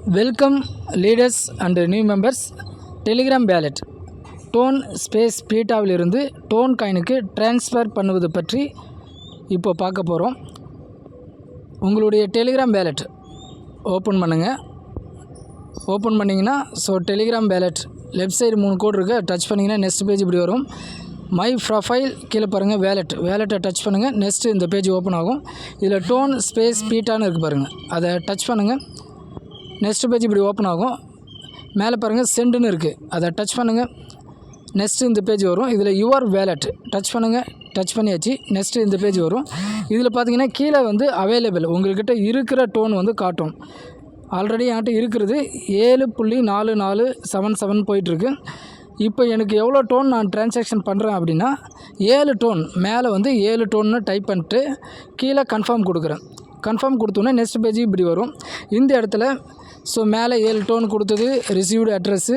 Welcome leaders and new members. Telegram wallet TON space பீட்டாவிலிருந்து TON காயினுக்கு transfer பண்ணுவது பற்றி இப்போ பார்க்க போகிறோம். உங்களுடைய டெலிகிராம் வேலெட் ஓப்பன் பண்ணுங்கள். ஓப்பன் பண்ணிங்கன்னா டெலிகிராம் வேலெட் லெஃப்ட் சைடு 3 கோடு இருக்குது. டச் பண்ணிங்கன்னா நெக்ஸ்ட் பேஜ் இப்படி வரும். மை ப்ரொஃபைல் கீழே பாருங்கள், வேலெட்டை டச் பண்ணுங்கள். நெக்ஸ்ட்டு இந்த பேஜ் ஓப்பன் ஆகும். இதில் டோன் ஸ்பேஸ் பீட்டான்னு இருக்குது பாருங்கள், அதை டச் பண்ணுங்கள். நெக்ஸ்ட் பேஜ் இப்படி ஓப்பன் ஆகும். மேலே பாருங்கள் சென்டுன்னு இருக்குது, அதை டச் பண்ணுங்கள். நெக்ஸ்ட்டு இந்த பேஜ் வரும். இதில் யுவர் வேலெட் டச் பண்ணுங்கள். டச் பண்ணியாச்சு. நெக்ஸ்ட்டு இந்த பேஜ் வரும். இதில் பார்த்தீங்கன்னா கீழே அவைலபிள் உங்கள்கிட்ட இருக்கிற டோன் காட்டும். ஆல்ரெடி என்கிட்ட இருக்கிறது 7.4477 போயிட்டுருக்கு. இப்போ எனக்கு எவ்வளோ டோன் நான் ட்ரான்சாக்ஷன் பண்ணுறேன் அப்படின்னா 7 டோன். மேலே 7 டோன்னு டைப் பண்ணிட்டு கீழே கன்ஃபார்ம் கொடுக்குறேன். கன்ஃபார்ம் கொடுத்தோன்னே நெக்ஸ்ட் பேஜ் இப்படி வரும். இந்த இடத்துல மேலே 7 டோன் கொடுத்தது ரிசீவ்டு அட்ரஸ்ஸு.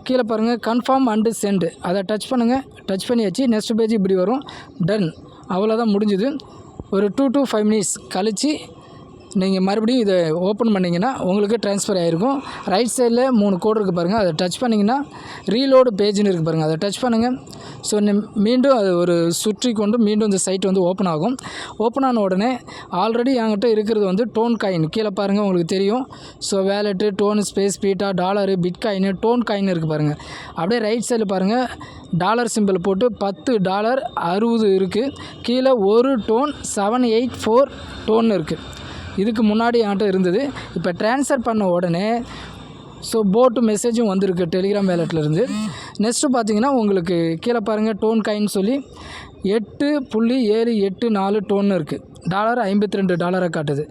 கீழே பாருங்கள் கன்ஃபார்ம் அண்டு சென்டு, அதை டச் பண்ணுங்கள். டச் பண்ணியாச்சு. நெக்ஸ்ட் பேஜ் இப்படி வரும். டன், அவ்வளோதான் முடிஞ்சுது. ஒரு 2 to 5 மினிட்ஸ் கழித்து நீங்கள் மறுபடியும் இதை ஓப்பன் பண்ணிங்கன்னா உங்களுக்கு ட்ரான்ஸ்ஃபர் ஆகிருக்கும். ரைட் சைடில் 3 கோடு இருக்குது பாருங்கள், அதை டச் பண்ணிங்கன்னா ரீலோடு பேஜ்னு இருக்குது பாருங்கள், அதை டச் பண்ணுங்கள். மீண்டும் அது ஒரு சுற்றி கொண்டு மீண்டும் இந்த சைட் ஓப்பன் ஆகும். ஓப்பன் ஆன உடனே ஆல்ரெடி என்கிட்ட இருக்கிறது டோன் காயின் கீழே பாருங்கள், உங்களுக்கு தெரியும். Wallet, Ton Space beta, dollar, bitcoin, Toncoin இருக்குது பாருங்கள். அப்படியே ரைட் சைடில் பாருங்கள் டாலர் சிம்பிள் போட்டு $10.60 இருக்குது. கீழே ஒரு டோன் 784 டோன் இருக்குது. இதுக்கு முன்னாடி என்கிட்ட இருந்தது. இப்போ ட்ரான்ஸ்ஃபர் பண்ண உடனே போட்டு மெசேஜும் வந்திருக்கு டெலிகிராம் வேலெட்லேருந்து. நெக்ஸ்ட்டு பார்த்தீங்கன்னா உங்களுக்கு கீழே பாருங்கள் டோன் காயின் சொல்லி 8.784 டோன்னு இருக்குது. $52 காட்டுது.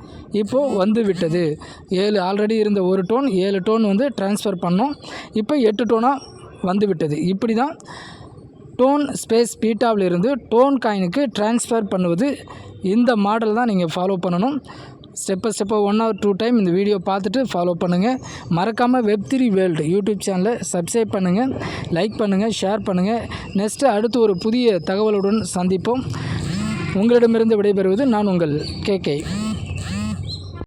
இப்போது விட்டது 7. ஆல்ரெடி இருந்த ஒரு டோன் 7 டோன் ட்ரான்ஸ்ஃபர் பண்ணோம். இப்போ 8 டோனாக விட்டது. இப்படி தான் டோன் ஸ்பேஸ் பீட்டாவிலிருந்து டோன் காயினுக்கு ட்ரான்ஸ்ஃபர் பண்ணுவது. இந்த மாடல் தான் நீங்கள் ஃபாலோ பண்ணணும். ஸ்டெப்பாக 1 or 2 டைம் இந்த வீடியோ பார்த்துட்டு ஃபாலோ பண்ணுங்கள். மறக்காமல் Web3 வேர்ல்டு யூடியூப் சேனலை சப்ஸ்கிரைப் பண்ணுங்கள், லைக் பண்ணுங்கள், ஷேர் பண்ணுங்கள். நெக்ஸ்ட்டு அடுத்து ஒரு புதிய தகவலுடன் சந்திப்போம். உங்களிடமிருந்து விடைபெறுவது நான் உங்கள் KK.